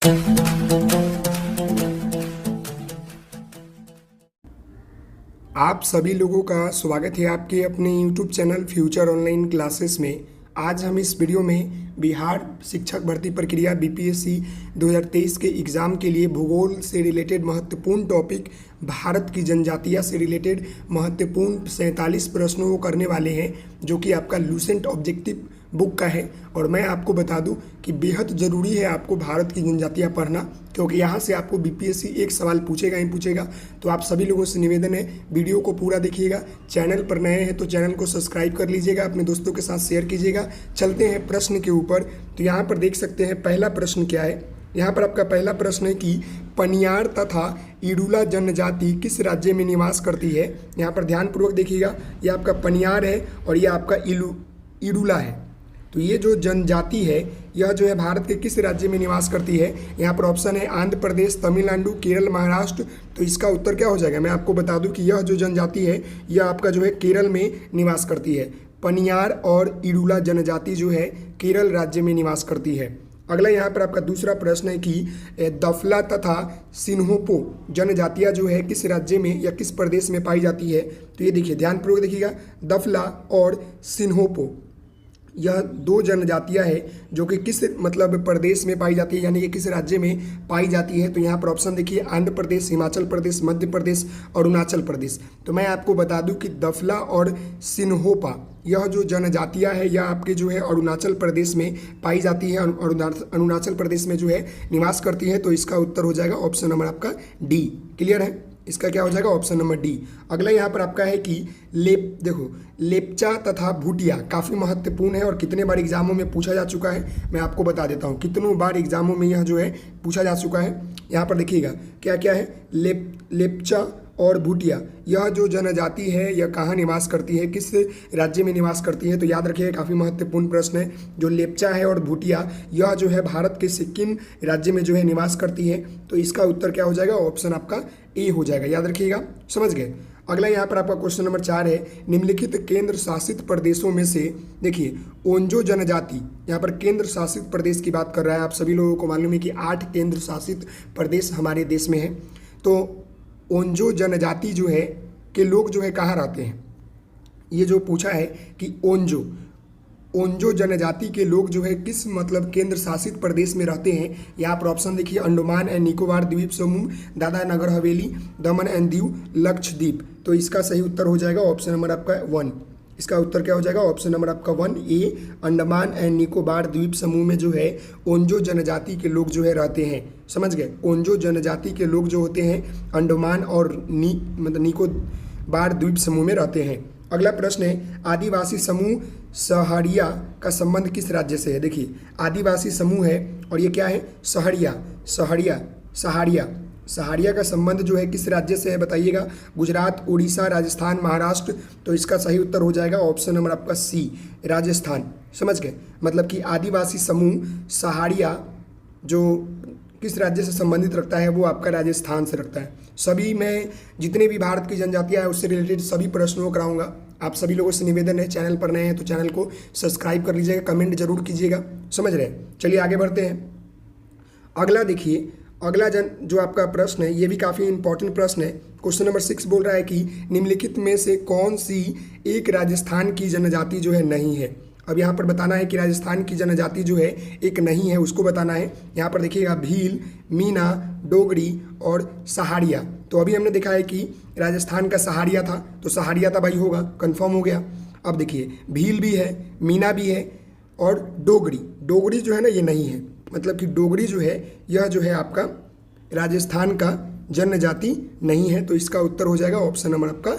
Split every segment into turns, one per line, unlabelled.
आप सभी लोगों का स्वागत है आपके अपने YouTube channel future online classes में। आज हम इस वीडियो में बिहार शिक्षक भर्ती प्रक्रिया BPSC 2023 के एग्ज़ाम के लिए भूगोल से रिलेटेड महत्वपूर्ण टॉपिक भारत की जनजातियां से रिलेटेड महत्वपूर्ण 47 प्रश्नों को करने वाले हैं, जो कि आपका लूसेंट ऑब्जेक्टिव बुक का है। और मैं आपको बता दूं कि बेहद ज़रूरी है आपको भारत की जनजातियां पढ़ना, क्योंकि यहाँ से आपको BPSC एक सवाल पूछेगा ही पूछेगा। तो आप सभी लोगों से निवेदन है, वीडियो को पूरा देखिएगा। चैनल पर नए हैं तो चैनल को सब्सक्राइब कर लीजिएगा, अपने दोस्तों के साथ शेयर कीजिएगा। चलते हैं प्रश्न के ऊपर। तो यहाँ पर देख सकते हैं पहला प्रश्न क्या है। यहाँ पर आपका पहला प्रश्न है कि पनियार तथा इडुला जनजाति किस राज्य में निवास करती है। यहाँ पर ध्यानपूर्वक देखिएगा, ये आपका पनियार है और ये आपका इडुला है। तो ये जो जनजाति है यह जो है भारत के किस राज्य में निवास करती है। यहाँ पर ऑप्शन है आंध्र प्रदेश, तमिलनाडु, केरल, महाराष्ट्र। तो इसका उत्तर क्या हो जाएगा, मैं आपको बता दूं कि यह जो जनजाति है यह आपका जो है केरल में निवास करती है। पनियार और इडुला जनजाति जो है केरल राज्य में निवास करती है। अगला यहाँ पर आपका दूसरा प्रश्न है कि दफला तथा सिन्होपो जनजातियाँ जो है किस राज्य में या किस प्रदेश में पाई जाती है। तो ये देखिए, ध्यानपूर्वक देखिएगा, दफला और सिन्होपो यह दो जनजातियां हैं जो कि किस प्रदेश में पाई जाती है, यानी कि किस राज्य में पाई जाती है। तो यहाँ पर ऑप्शन देखिए, आंध्र प्रदेश, हिमाचल प्रदेश, मध्य प्रदेश, अरुणाचल प्रदेश। तो मैं आपको बता दूं कि दफला और सिन्होपा यह जो जनजातियां है यह आपके जो है अरुणाचल प्रदेश में पाई जाती है, अरुणाचल प्रदेश में जो है निवास करती है। तो इसका उत्तर हो जाएगा ऑप्शन नंबर आपका डी। क्लियर है, इसका क्या हो जाएगा ऑप्शन नंबर डी। अगला यहाँ पर आपका है कि देखो लेप्चा तथा भूटिया काफ़ी महत्वपूर्ण है और कितने बार एग्जामों में पूछा जा चुका है, मैं आपको बता देता हूँ कितनों बार एग्जामों में यह जो है पूछा जा चुका है। यहाँ पर देखिएगा क्या क्या है, लेप्चा और भूटिया यह जो जनजाति है यह कहाँ निवास करती है, किस राज्य में निवास करती है। तो याद रखिए, काफ़ी महत्वपूर्ण प्रश्न है। जो लेप्चा है और भूटिया यह जो है भारत के सिक्किम राज्य में जो है निवास करती है। तो इसका उत्तर क्या हो जाएगा, ऑप्शन आपका ए हो जाएगा। याद रखिएगा, समझ गए। अगला यहाँ पर आपका क्वेश्चन नंबर 4 है, निम्नलिखित केंद्र शासित प्रदेशों में से देखिए ओंजो जनजाति, यहाँ पर केंद्र शासित प्रदेश की बात कर रहा है। आप सभी लोगों को मालूम है कि 8 केंद्र शासित प्रदेश हमारे देश में है। तो ओंजो जनजाति जो है के लोग जो है कहाँ रहते हैं, ये जो पूछा है कि ओंजो जनजाति के लोग जो है किस केंद्र शासित प्रदेश में रहते हैं। यहाँ पर ऑप्शन देखिए, अंडमान एंड निकोबार द्वीप समूह, दादरा नगर हवेली, दमन एंड दीव, लक्षद्वीप। तो इसका सही उत्तर हो जाएगा ऑप्शन नंबर आपका 1। इसका उत्तर क्या हो जाएगा, ऑप्शन नंबर आपका 1 ए, अंडमान एंड निकोबार द्वीप समूह में जो है ओंजो जनजाति के लोग जो है रहते हैं। समझ गए, ओंजो जनजाति के लोग जो होते हैं अंडमान और निकोबार द्वीप समूह में रहते हैं। अगला प्रश्न है, आदिवासी समूह सहरिया का संबंध किस राज्य से है। देखिए आदिवासी समूह है और ये क्या है, सहारिया का संबंध जो है किस राज्य से है बताइएगा। गुजरात, उड़ीसा, राजस्थान, महाराष्ट्र। तो इसका सही उत्तर हो जाएगा ऑप्शन नंबर आपका सी, राजस्थान। समझ गए, मतलब कि आदिवासी समूह सहारिया जो किस राज्य से संबंधित रखता है वो आपका राजस्थान से रखता है। सभी मैं जितने भी भारत की जनजातियां हैं उससे रिलेटेड सभी प्रश्नों को कराऊंगा। आप सभी लोगों से निवेदन है, चैनल पर नए हैं तो चैनल को सब्सक्राइब कर लीजिएगा, कमेंट जरूर कीजिएगा। समझ रहे हैं, चलिए आगे बढ़ते हैं। अगला देखिए, अगला जो आपका प्रश्न है ये भी काफ़ी इंपॉर्टेंट प्रश्न है। क्वेश्चन नंबर 6 बोल रहा है कि निम्नलिखित में से कौन सी एक राजस्थान की जनजाति जो है नहीं है। अब यहाँ पर बताना है कि राजस्थान की जनजाति जो है एक नहीं है, उसको बताना है। यहाँ पर देखिएगा भील, मीना, डोगरी और सहारिया। तो अभी हमने देखा है कि राजस्थान का सहारिया था, तो सहारिया था भाई, होगा, कंफर्म हो गया। अब देखिए भील भी है, मीना भी है और डोगरी जो है ना ये नहीं है, मतलब कि डोगरी जो है यह जो है आपका राजस्थान का जनजाति नहीं है। तो इसका उत्तर हो जाएगा ऑप्शन नंबर आपका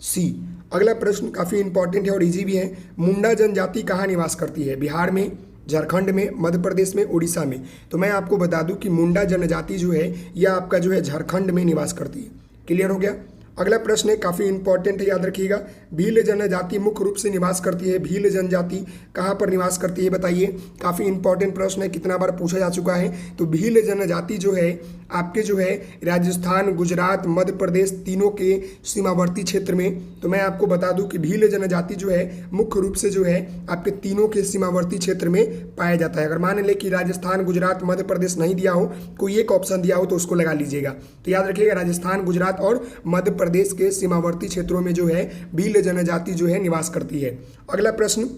सी। अगला प्रश्न काफ़ी इंपॉर्टेंट है और इजी भी है, मुंडा जनजाति कहाँ निवास करती है। बिहार में, झारखंड में, मध्य प्रदेश में, उड़ीसा में। तो मैं आपको बता दूं कि मुंडा जनजाति जो है यह आपका जो है झारखंड में निवास करती है। क्लियर हो गया। अगला प्रश्न है, काफ़ी इंपॉर्टेंट है, याद रखिएगा। भील जनजाति मुख्य रूप से निवास करती है, भील जनजाति कहाँ पर निवास करती है बताइए। काफ़ी इंपॉर्टेंट प्रश्न है, कितना बार पूछा जा चुका है। तो भील जनजाति जो है आपके जो है राजस्थान, गुजरात, मध्य प्रदेश तीनों के सीमावर्ती क्षेत्र में। तो मैं आपको बता दूं कि भील जनजाति जो है मुख्य रूप से जो है आपके तीनों के सीमावर्ती क्षेत्र में पाया जाता है। अगर मान लें कि राजस्थान, गुजरात, मध्य प्रदेश नहीं दिया हो, कोई एक ऑप्शन दिया हो तो उसको लगा लीजिएगा। तो याद रखिएगा राजस्थान, गुजरात और मध्य प्रदेश के सीमावर्ती क्षेत्रों में जो है भील जनजाति जो है निवास करती है। अगला प्रश्न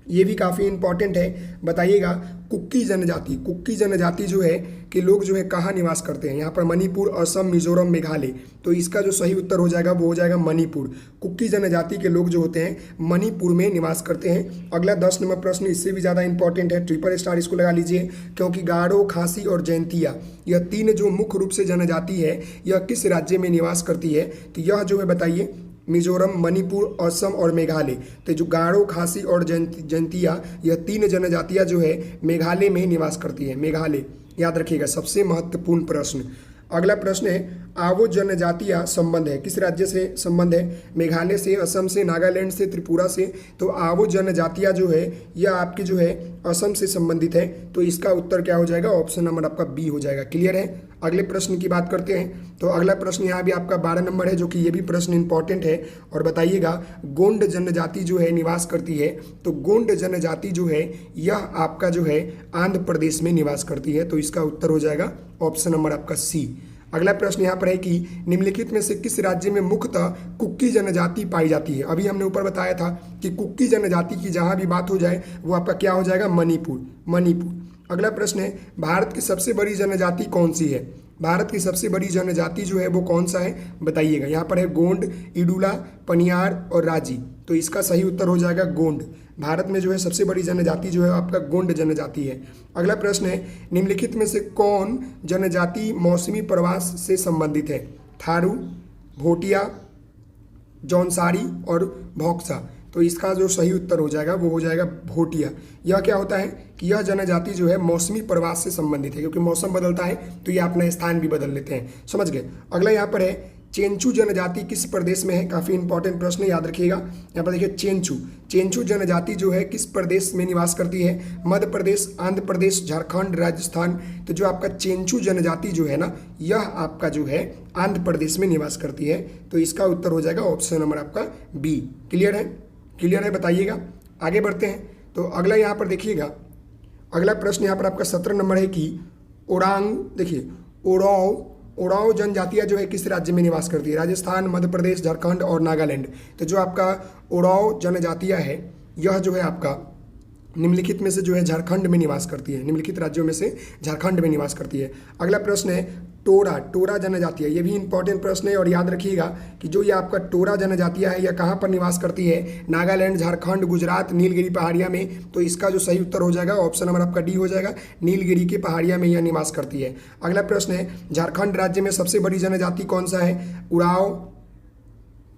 ये भी काफ़ी इंपॉर्टेंट है, बताइएगा। कुक्की जनजाति, कुक्की जनजाति जो है कि लोग जो है कहाँ निवास करते हैं। यहाँ पर मणिपुर, असम, मिजोरम, मेघालय। तो इसका जो सही उत्तर हो जाएगा वो हो जाएगा मणिपुर। कुक्की जनजाति के लोग जो होते हैं मणिपुर में निवास करते हैं। अगला 10 नंबर प्रश्न इससे भी ज़्यादा इंपॉर्टेंट है, ट्रिपल स्टार इसको लगा लीजिए, क्योंकि गारो, खासी और जैंतिया यह तीन जो मुख्य रूप से जनजाति है यह किस राज्य में निवास करती है। तो यह जो है बताइए मिजोरम, मणिपुर, असम और मेघालय। तो जो गारो, खासी और जैंतिया यह तीन जनजातियां जो है मेघालय में निवास करती है, मेघालय। याद रखिएगा, सबसे महत्वपूर्ण प्रश्न। अगला प्रश्न है, आवो जनजातियां संबंध है, किस राज्य से संबंध है। मेघालय से, असम से, नागालैंड से, त्रिपुरा से। तो आवो जनजातियां जो है यह आपकी जो है असम से संबंधित है। तो इसका उत्तर क्या हो जाएगा, ऑप्शन नंबर आपका बी हो जाएगा। क्लियर है। अगले प्रश्न की बात करते हैं। तो अगला प्रश्न यहाँ भी आपका 12 नंबर है, जो कि ये भी प्रश्न इंपॉर्टेंट है। और बताइएगा, गोंड जनजाति जो है निवास करती है। तो गोंड जनजाति जो है यह आपका जो है आंध्र प्रदेश में निवास करती है। तो इसका उत्तर हो जाएगा ऑप्शन नंबर आपका सी। अगला प्रश्न यहाँ पर है कि निम्नलिखित में से किस राज्य में मुख्यतः कुक्की जनजाति पाई जाती है। अभी हमने ऊपर बताया था कि कुक्की जनजाति की जहाँ भी बात हो जाए वो आपका क्या हो जाएगा, मणिपुर, मणिपुर। अगला प्रश्न है, भारत की सबसे बड़ी जनजाति कौन सी है। भारत की सबसे बड़ी जनजाति जो है वो कौन सा है बताइएगा। यहाँ पर है गोंड, इडुला, पनियार और राजी। तो इसका सही उत्तर हो जाएगा गोंड। भारत में जो है सबसे बड़ी जनजाति जो है आपका गोंड जनजाति है। अगला प्रश्न है, निम्नलिखित में से कौन जनजाति मौसमी प्रवास से संबंधित है। थारू, भोटिया, जौनसारी और भौक्सा। तो इसका जो सही उत्तर हो जाएगा वो हो जाएगा भोटिया। यह क्या होता है कि यह जनजाति जो है मौसमी प्रवास से संबंधित है, क्योंकि मौसम बदलता है तो ये अपना स्थान भी बदल लेते हैं, समझ गए। अगला यहाँ पर है, चेंचू जनजाति किस प्रदेश में है। काफ़ी इंपॉर्टेंट प्रश्न है, याद रखिएगा। यहाँ पर देखिए चेंचू, चेंचू जनजाति जो है किस प्रदेश में निवास करती है। मध्य प्रदेश, आंध्र प्रदेश, झारखंड, राजस्थान। तो जो आपका चेंचू जनजाति जो है ना यह आपका जो है आंध्र प्रदेश में निवास करती है। तो इसका उत्तर हो जाएगा ऑप्शन नंबर आपका बी। क्लियर है, क्लियर है, बताइएगा। आगे बढ़ते हैं। तो अगला यहाँ पर देखिएगा, अगला प्रश्न यहाँ पर आपका 17 नंबर है कि ओरांग, देखिए ओराव जनजातियाँ जो है किस राज्य में निवास करती है। राजस्थान, मध्य प्रदेश, झारखंड और नागालैंड। तो जो आपका ओराव जनजातियाँ है यह जो है आपका निम्नलिखित में से जो है झारखंड में निवास करती है, निम्नलिखित राज्यों में से झारखंड में निवास करती है। अगला प्रश्न है, टोरा जनजातियाँ। ये भी इंपॉर्टेंट प्रश्न है और याद रखिएगा कि जो ये आपका टोरा जनजातियाँ है यह कहाँ पर निवास करती है। नागालैंड, झारखंड, गुजरात, नीलगिरी पहाड़िया में। तो इसका जो सही उत्तर हो जाएगा ऑप्शन नंबर आपका डी हो जाएगा, नीलगिरी की पहाड़िया में यह निवास करती है। अगला प्रश्न है, झारखंड राज्य में सबसे बड़ी जनजाति कौन सा है। उराव,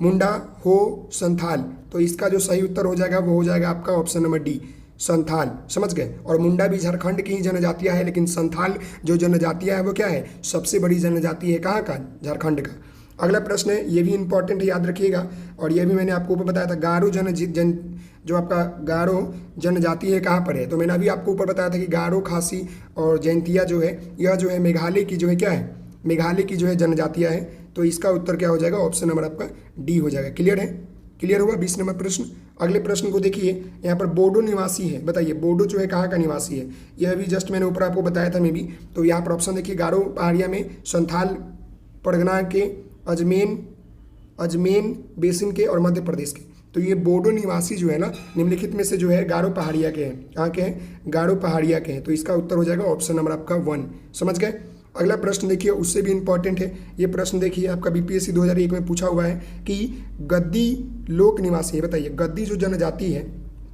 मुंडा, हो, संथाल। तो इसका जो सही उत्तर हो जाएगा वो हो जाएगा आपका ऑप्शन नंबर डी, संथाल, समझ गए। और मुंडा भी झारखंड की ही जनजातियां है, लेकिन संथाल जो जनजातियां है वो क्या है, सबसे बड़ी जनजाति है कहाँ का, झारखंड का। अगला प्रश्न है, ये भी इंपॉर्टेंट है, याद रखिएगा। और ये भी मैंने आपको ऊपर बताया था, गारो जो आपका गारो जनजाति है कहाँ पर है। तो मैंने अभी आपको ऊपर बताया था कि गारो, खासी और जैंतिया जो है यह जो है मेघालय की जो है क्या है, मेघालय की जो है जनजातियाँ है। तो इसका उत्तर क्या हो जाएगा, ऑप्शन नंबर आपका डी हो जाएगा। क्लियर है, क्लियर हुआ 20 नंबर प्रश्न। अगले प्रश्न को देखिए, यहाँ पर बोडो निवासी है, बताइए बोडो जो है कहाँ का निवासी है। यह भी जस्ट मैंने ऊपर आपको बताया था मे भी। तो यहाँ पर ऑप्शन देखिए, गारो पहाड़िया में, संथाल परगना के, अजमेन बेसिन के और मध्य प्रदेश के। तो ये बोडो निवासी जो है ना निम्नलिखित में से जो है गारो पहाड़िया के हैं, कहाँ के हैं, गारो पहाड़िया के हैं। तो इसका उत्तर हो जाएगा ऑप्शन नंबर आपका 1, समझ गए। अगला प्रश्न देखिए, उससे भी इंपॉर्टेंट है ये प्रश्न। देखिए आपका बीपीएससी 2001 में पूछा हुआ है कि गद्दी लोक निवासी है, बताइए गद्दी जो जनजाति है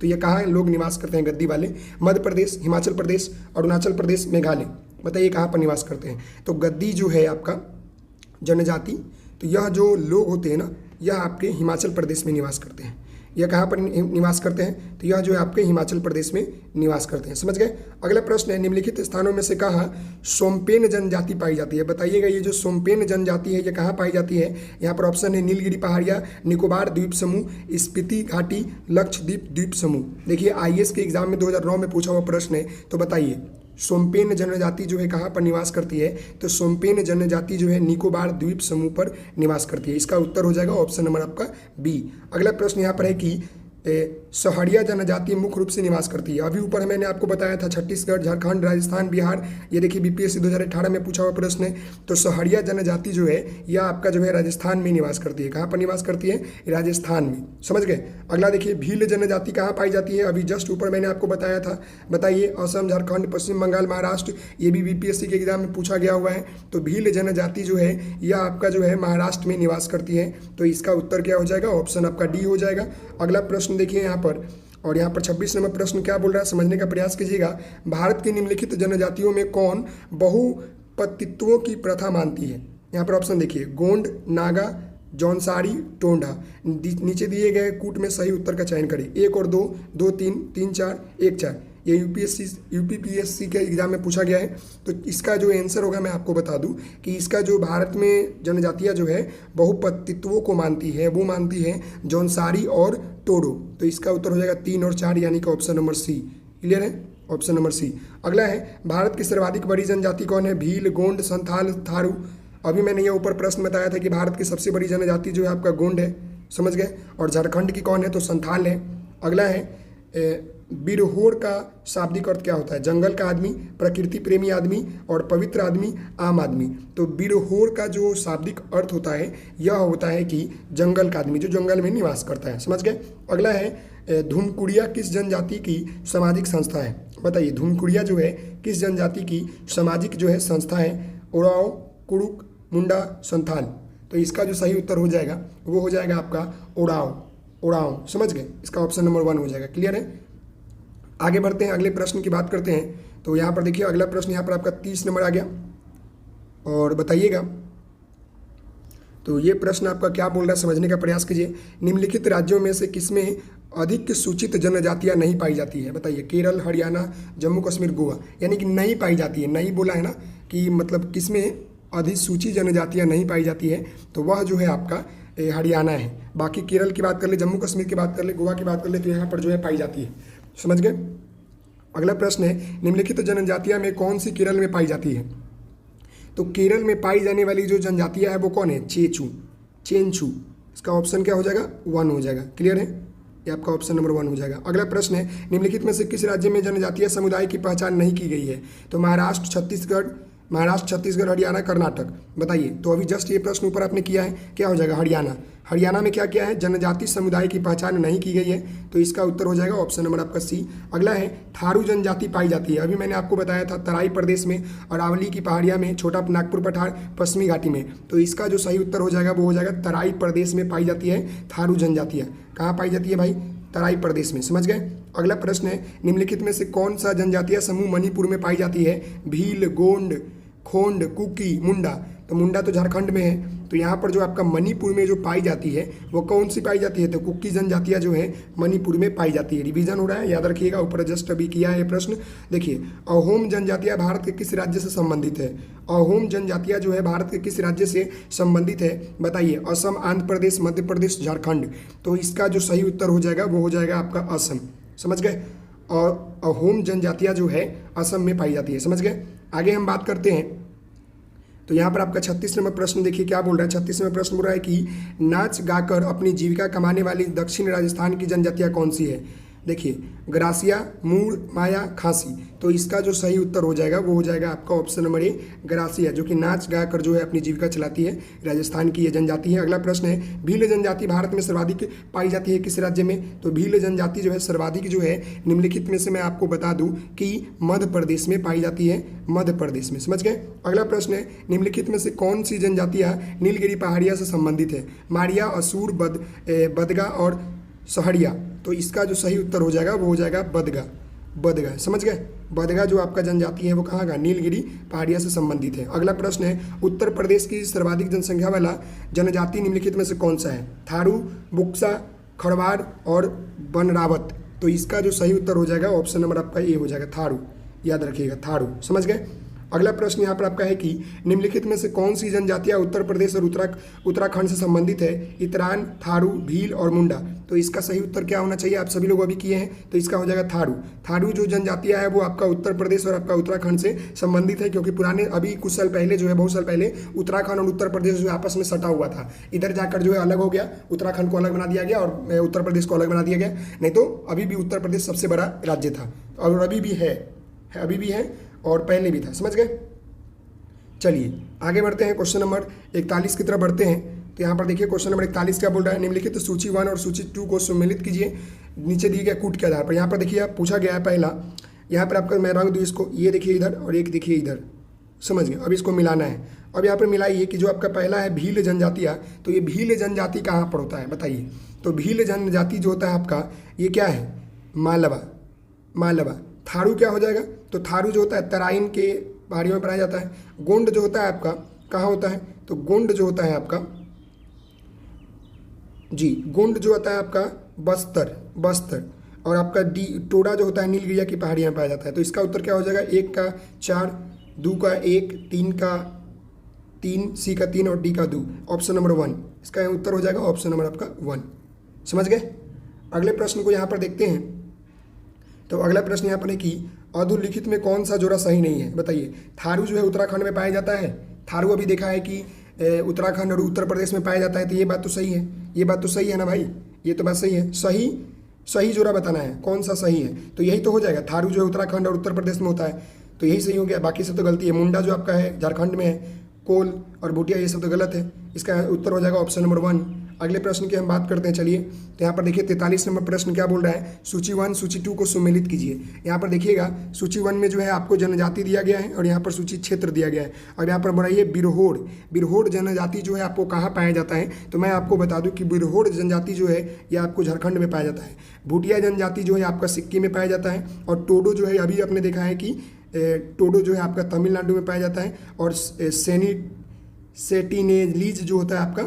तो ये कहाँ लोग निवास करते हैं, गद्दी वाले। मध्य प्रदेश, हिमाचल प्रदेश, अरुणाचल प्रदेश, मेघालय। बताइए कहाँ पर निवास करते हैं। तो गद्दी जो है आपका जनजाति, तो यह जो लोग होते हैं ना यह आपके हिमाचल प्रदेश में निवास करते हैं। यह कहाँ पर निवास करते हैं? तो यह जो है आपके हिमाचल प्रदेश में निवास करते हैं। समझ गए। अगला प्रश्न है, निम्नलिखित स्थानों में से कहाँ सोम्पेन जनजाति पाई जाती है? बताइएगा ये जो सोम्पेन जनजाति है ये कहाँ पाई जाती है? यहाँ पर ऑप्शन है नीलगिरी पहाड़ियाँ, निकोबार द्वीप समूह, स्पीति घाटी, लक्षद्वीप द्वीप समूह। देखिए IAS के एग्जाम में 2009 में पूछा हुआ प्रश्न है, तो बताइए सोम्पेन जनजाति जो है कहाँ पर निवास करती है? तो सोम्पेन जनजाति जो है निकोबार द्वीप समूह पर निवास करती है। इसका उत्तर हो जाएगा ऑप्शन नंबर आपका बी। अगला प्रश्न यहाँ पर है कि सहरिया जनजाति मुख्य रूप से निवास करती है। अभी ऊपर मैंने आपको बताया था छत्तीसगढ़, झारखंड, राजस्थान, बिहार। ये देखिए BPSC 2018 में पूछा हुआ प्रश्न है। तो सहरिया जनजाति जो है यह आपका जो है राजस्थान में निवास करती है। कहाँ पर निवास करती है? राजस्थान में। समझ गए। अगला देखिए भील जनजाति कहाँ पाई जाती है? अभी जस्ट ऊपर मैंने आपको बताया था। बताइए असम, झारखंड, पश्चिम बंगाल, महाराष्ट्र। ये भी BPSC के एग्जाम में पूछा गया हुआ है। तो भील जनजाति जो है यह आपका जो है महाराष्ट्र में निवास करती है। तो इसका उत्तर क्या हो जाएगा? ऑप्शन आपका डी हो जाएगा। अगला प्रश्न देखिए यहाँ पर, और यहाँ पर 26 नंबर प्रश्न क्या बोल रहा है समझने का प्रयास कीजिएगा। भारत की निम्नलिखित जनजातियों में कौन बहुपतित्वों की प्रथा मानती है? यहाँ पर ऑप्शन देखिए गोंड, नागा, जौनसारी, टोंडा। नीचे दिए गए कूट में सही उत्तर का चयन करें। 1 और 2, 2 3, 3 4, 1 4। ये यूपीपीएससी के एग्जाम में पूछा गया है। तो इसका जो आंसर होगा मैं आपको बता दूं कि इसका जो भारत में जनजातियां जो है बहुपतित्वों को मानती है, वो मानती है जौनसारी और टोडो। तो इसका उत्तर हो जाएगा 3 और 4 यानी कि ऑप्शन नंबर सी। क्लियर है? Option number C. अगला है भारत की सर्वाधिक बड़ी जनजाति कौन है? भील, गोंड, संथाल, थारू। अभी मैंने ये ऊपर प्रश्न बताया था कि भारत की सबसे बड़ी जनजाति जो है आपका गोंड है। समझ गए। और झारखंड की कौन है? तो संथाल है। अगला है बिरहोर का शाब्दिक अर्थ क्या होता है? जंगल का आदमी, प्रकृति प्रेमी आदमी और पवित्र आदमी, आम आदमी। तो बिरहोर का जो शाब्दिक अर्थ होता है यह होता है कि जंगल का आदमी, जो जंगल में निवास करता है। समझ गए। अगला है धूमकुड़िया किस जनजाति की सामाजिक संस्था है? बताइए धूमकुड़िया जो है किस जनजाति की सामाजिक जो है संस्था है? उराव, कुड़ुक, मुंडा, संथाल। तो इसका जो सही उत्तर हो जाएगा वो हो जाएगा आपका उड़ाव। समझ गए। इसका ऑप्शन नंबर 1 हो जाएगा। क्लियर है? आगे बढ़ते हैं, अगले प्रश्न की बात करते हैं। तो यहाँ पर देखिए अगला प्रश्न यहाँ पर आपका 30 नंबर आ गया और बताइएगा। तो ये प्रश्न आपका क्या बोल रहा है समझने का प्रयास कीजिए। निम्नलिखित राज्यों में से किसमें अधिक सूचित जनजातियाँ नहीं पाई जाती है? बताइए केरल, हरियाणा, जम्मू कश्मीर, गोवा। यानी कि नहीं पाई जाती है, नहीं बोला है ना कि मतलब किसमें अधिसूचित जनजातियाँ नहीं पाई जाती है, तो वह जो है आपका हरियाणा है। बाकी केरल की बात कर ले, जम्मू कश्मीर की बात कर ले, गोवा की बात कर ले, तो यहाँ पर जो है पाई जाती है। समझ गए। अगला प्रश्न है निम्नलिखित जनजातियां में कौन सी केरल में पाई जाती है? तो केरल में पाई जाने वाली जो जनजातियां है वो कौन है? चेंचू। इसका ऑप्शन क्या हो जाएगा? 1 हो जाएगा। क्लियर है? ये आपका ऑप्शन नंबर 1 हो जाएगा। अगला प्रश्न है निम्नलिखित में से किस राज्य में जनजातीय समुदाय की पहचान नहीं की गई है? तो महाराष्ट्र, छत्तीसगढ़, हरियाणा, कर्नाटक। बताइए। तो अभी जस्ट ये प्रश्न ऊपर आपने किया है, क्या हो जाएगा? हरियाणा में क्या किया है? जनजाति समुदाय की पहचान नहीं की गई है। तो इसका उत्तर हो जाएगा ऑप्शन नंबर आपका सी। अगला है थारू जनजाति पाई जाती है। अभी मैंने आपको बताया था तराई प्रदेश में, अरावली की पहाड़ियाँ में, छोटा नागपुर पठार, पश्चिमी घाटी में। तो इसका जो सही उत्तर हो जाएगा वो हो जाएगा तराई प्रदेश में पाई जाती है थारू जनजातियाँ। कहाँ पाई जाती है भाई? तराई प्रदेश में। समझ गए। अगला प्रश्न है निम्नलिखित में से कौन सा जनजातीय समूह मणिपुर में पाई जाती है? भील, गोंड, खोंड, कुकी, मुंडा। तो मुंडा तो झारखंड में है। तो यहाँ पर जो आपका मणिपुर में जो पाई जाती है वो कौन सी पाई जाती है? तो कुकी जनजातियाँ जो है मणिपुर में पाई जाती है। रिवीजन हो रहा है, याद रखिएगा। ऊपर जस्ट अभी किया है ये प्रश्न। देखिए अहोम जनजातियाँ भारत के किस राज्य से संबंधित है? अहोम जनजातियाँ जो है भारत के किस राज्य से संबंधित है? बताइए। असम, आंध्र प्रदेश, मध्य प्रदेश, झारखंड। तो इसका जो सही उत्तर हो जाएगा वो हो जाएगा आपका असम। समझ गए। और अहोम जनजातियाँ जो है असम में पाई जाती है। समझ गए। आगे हम बात करते हैं। तो यहाँ पर आपका 36 नंबर प्रश्न देखिए क्या बोल रहा है। 36 नंबर प्रश्न बोल रहा है कि नाच गाकर अपनी जीविका कमाने वाली दक्षिण राजस्थान की जनजातियाँ कौन सी है? देखिए ग्रासिया, मूड़, माया, खासी। तो इसका जो सही उत्तर हो जाएगा वो हो जाएगा आपका ऑप्शन नंबर ए, ग्रासिया, जो कि नाच गाकर जो है अपनी जीविका चलाती है। राजस्थान की ये जनजाति है। अगला प्रश्न है भील जनजाति भारत में सर्वाधिक पाई जाती है किस राज्य में? तो भील जनजाति जो है सर्वाधिक जो है निम्नलिखित में से मैं आपको बता दूं कि मध्य प्रदेश में पाई जाती है। मध्य प्रदेश में। समझ गए। अगला प्रश्न है निम्नलिखित में से कौन सी जनजातियाँ नीलगिरी पहाड़ियाँ से संबंधित है? मारिया, असूर, बदगा और सहरिया। तो इसका जो सही उत्तर हो जाएगा वो हो जाएगा बदगा। समझ गए। बदगा जो आपका जनजाति है वो कहाँ का? नीलगिरी पहाड़िया से संबंधित है। अगला प्रश्न है उत्तर प्रदेश की सर्वाधिक जनसंख्या वाला जनजाति निम्नलिखित में से कौन सा है? थारू, बुक्सा, खड़वार और बनरावत। तो इसका जो सही उत्तर हो जाएगा ऑप्शन नंबर आपका ए हो जाएगा, थारू। याद रखिएगा, थारू। समझ गए। अगला प्रश्न यहाँ पर आपका है कि निम्नलिखित में से कौन सी जनजातियाँ उत्तर प्रदेश और उत्तराखंड से संबंधित है? इतरान, थारू, भील और मुंडा। तो इसका सही उत्तर क्या होना चाहिए? आप सभी लोग अभी किए हैं, तो इसका हो जाएगा थारू। थारू जो जनजातियाँ है वो आपका उत्तर प्रदेश और आपका उत्तराखंड से संबंधित है, क्योंकि पुराने अभी कुछ साल पहले जो है, बहुत साल पहले उत्तराखंड और उत्तर प्रदेश जो आपस में सटा हुआ था। इधर जाकर जो है अलग हो गया, उत्तराखंड को अलग बना दिया गया और उत्तर प्रदेश को अलग बना दिया गया। नहीं तो अभी भी उत्तर प्रदेश सबसे बड़ा राज्य था और अभी भी है, अभी भी है और पहले भी था। समझ गए। चलिए आगे बढ़ते हैं, क्वेश्चन नंबर 41 की तरफ बढ़ते हैं। तो यहाँ पर देखिए क्वेश्चन नंबर 41 क्या बोल रहा है? निम्नलिखित तो सूची 1 और सूची 2 को सम्मिलित कीजिए नीचे दिए गए कूट के आधार पर। यहाँ पर देखिए आप पूछा गया है पहला, यहाँ पर आपका मैं रंग दूँ इसको, ये देखिए इधर और एक देखिए इधर। समझ गए। अब इसको मिलाना है। अब यहाँ पर मिलाइए कि जो आपका पहला है भील जनजातियाँ, तो ये भील जनजाति कहाँ पर होता है बताइए? तो भील जनजाति जो होता है आपका, ये क्या है? मालवा। मालवा। थारू क्या हो जाएगा? तो थारू जो होता है तराइन के पहाड़ियों में पाया जाता है। गोंड जो होता है आपका कहाँ होता है? तो गोंड जो होता है आपका जी, गोंड जो होता है आपका बस्तर। बस्तर। और आपका डी टोडा जो होता है नीलगिरी की पहाड़ियों में पाया जाता है। तो इसका उत्तर क्या हो जाएगा? 1 का 4, 2 का 1, 3 का 3, सी का 3 और डी का 2। ऑप्शन नंबर 1 इसका उत्तर हो जाएगा, ऑप्शन नंबर आपका 1। समझ गए। अगले प्रश्न को यहाँ पर देखते हैं। तो अगला प्रश्न यहाँ पर है कि अधोलिखित में कौन सा जोड़ा सही नहीं है बताइए? थारू जो है उत्तराखंड में पाया जाता है। थारू अभी देखा है कि उत्तराखंड और उत्तर प्रदेश में पाया जाता है, तो ये बात तो सही है। ये बात तो सही है ना भाई, ये तो बात सही है। सही सही जोड़ा बताना है, कौन सा सही है? तो यही तो हो जाएगा, थारू जो है उत्तराखंड और उत्तर प्रदेश में होता है, तो यही सही हो गया। बाकी सब तो गलती है। मुंडा जो आपका है झारखंड में है, कोल और भूटिया ये सब तो गलत है। इसका उत्तर हो जाएगा ऑप्शन नंबर 1। अगले प्रश्न की हम बात करते हैं। चलिए तो यहाँ पर देखिए 43 नंबर प्रश्न क्या बोल रहा है? सूची 1 सूची 2 को सम्मिलित कीजिए। यहाँ पर देखिएगा सूची 1 में जो है आपको जनजाति दिया गया है और यहाँ पर सूची क्षेत्र दिया गया है। और यहाँ पर बढ़ाइए बिरहोड़। बिरहोड़ जनजाति जो है आपको कहाँ पाया जाता है? तो मैं आपको बता दूँ कि बिरहोड़ जनजाति जो है ये आपको झारखंड में पाया जाता है। भूटिया जनजाति जो है आपका सिक्किम में पाया जाता है। और टोडो जो है अभी आपने देखा है कि टोडो जो है आपका तमिलनाडु में पाया जाता है। और सेटिनेलीज जो होता है आपका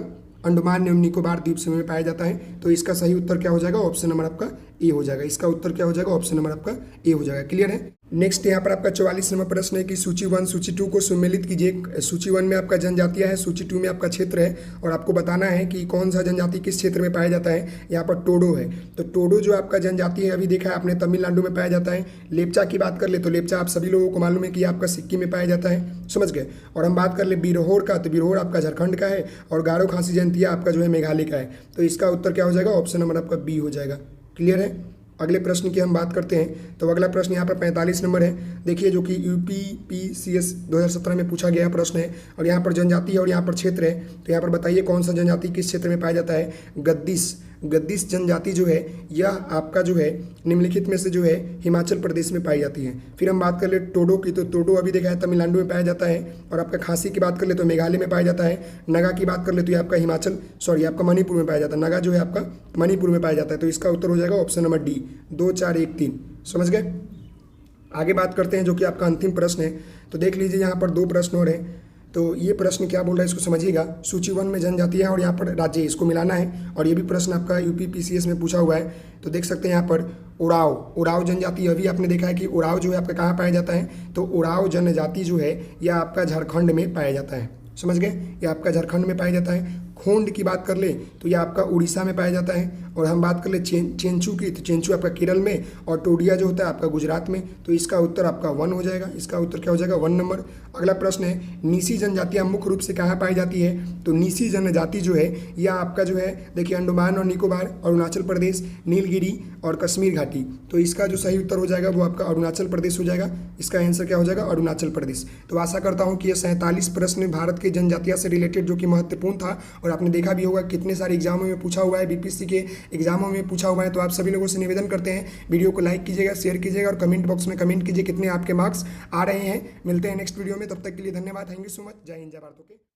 अंडमान एवं निकोबार द्वीप समूह में पाया जाता है। तो इसका सही उत्तर क्या हो जाएगा? ऑप्शन नंबर आपका ए हो जाएगा। इसका उत्तर क्या हो जाएगा? ऑप्शन नंबर आपका ए हो जाएगा। क्लियर है। नेक्स्ट यहाँ पर आपका 44 नंबर प्रश्न है कि सूची 1 सूची 2 को सम्मिलित कीजिए। सूची 1 में आपका जनजातियाँ है, सूची 2 में आपका क्षेत्र है और आपको बताना है कि कौन सा जनजाति किस क्षेत्र में पाया जाता है। यहाँ पर टोडो है, तो टोडो जो आपका जनजाति है अभी देखा है आपने तमिलनाडु में पाया जाता है। लेप्चा की बात कर ले तो लेप्चा आप सभी लोगों को मालूम है कि आपका सिक्किम में पाया जाता है। समझ गए। और हम बात कर ले बिरहोड़ का, तो बिरहोड़ आपका झारखंड का है और गारो खासी जयंतिया आपका जो है मेघालय का है। तो इसका उत्तर क्या हो जाएगा? ऑप्शन नंबर आपका बी हो जाएगा। क्लियर है। अगले प्रश्न की हम बात करते हैं। तो अगला प्रश्न यहाँ पर 45 नंबर है, देखिए, जो कि UPPCS 2017 में पूछा गया प्रश्न है। और यहाँ पर जनजाति है और यहाँ पर क्षेत्र है। तो यहाँ पर बताइए कौन सा जनजाति किस क्षेत्र में पाया जाता है? गद्दिश। गद्दिश जनजाति जो है यह आपका जो है निम्नलिखित में से जो है हिमाचल प्रदेश में पाई जाती है। फिर हम बात कर ले टोडो की, तो टोडो अभी देखा है तमिलनाडु में पाया जाता है। और आपका खासी की बात कर ले तो मेघालय में पाया जाता है। नगा की बात कर ले तो ये आपका आपका मणिपुर में पाया जाता है। नगा जो है आपका मणिपुर में पाया जाता है। तो इसका उत्तर हो जाएगा ऑप्शन नंबर डी, 2 4 1 3। समझ गए। आगे बात करते हैं जो कि आपका अंतिम प्रश्न है। तो देख लीजिए यहाँ पर 2 प्रश्न और हैं। तो ये प्रश्न क्या बोल रहा है इसको समझिएगा। सूची 1 में जनजातियाँ है और यहाँ पर राज्य, इसको मिलाना है। और ये भी प्रश्न आपका UPPCS में पूछा हुआ है। तो देख सकते हैं यहाँ पर उराव। उराव जनजाति अभी आपने देखा है कि उराव जो है आपका कहाँ पाया जाता है? तो उराव जनजाति जो है यह आपका झारखंड में पाया जाता है। समझ गए। ये आपका झारखंड में पाया जाता है। खोंड की बात कर ले तो ये आपका उड़ीसा में पाया जाता है। और हम बात कर ले चेंचू की, तो चेंचू आपका केरल में और टोडिया जो होता है आपका गुजरात में। तो इसका उत्तर आपका 1 हो जाएगा। इसका उत्तर क्या हो जाएगा? 1 नंबर। अगला प्रश्न है नीसी जनजातियाँ मुख्य रूप से कहाँ पाई जाती है? तो नीसी जनजाति जो है यह आपका जो है देखिए अंडमान और निकोबार, अरुणाचल प्रदेश, नीलगिरी और कश्मीर घाटी। तो इसका जो सही उत्तर हो जाएगा वो आपका अरुणाचल प्रदेश हो जाएगा। इसका आंसर क्या हो जाएगा? अरुणाचल प्रदेश। तो आशा करता हूँ कि ये 47 प्रश्न भारत के जनजातियाँ से रिलेटेड जो कि महत्वपूर्ण था और आपने देखा भी होगा कितने सारे एग्जामों में पूछा हुआ है, BPSC के एग्जामों में पूछा हुआ है। तो आप सभी लोगों से निवेदन करते हैं वीडियो को लाइक कीजिएगा, शेयर कीजिएगा और कमेंट बॉक्स में कमेंट कीजिए कितने आपके मार्क्स आ रहे हैं। मिलते हैं नेक्स्ट वीडियो में, तब तक के लिए धन्यवाद। Thank you so much. जय हिंद, जय भारत। ओके।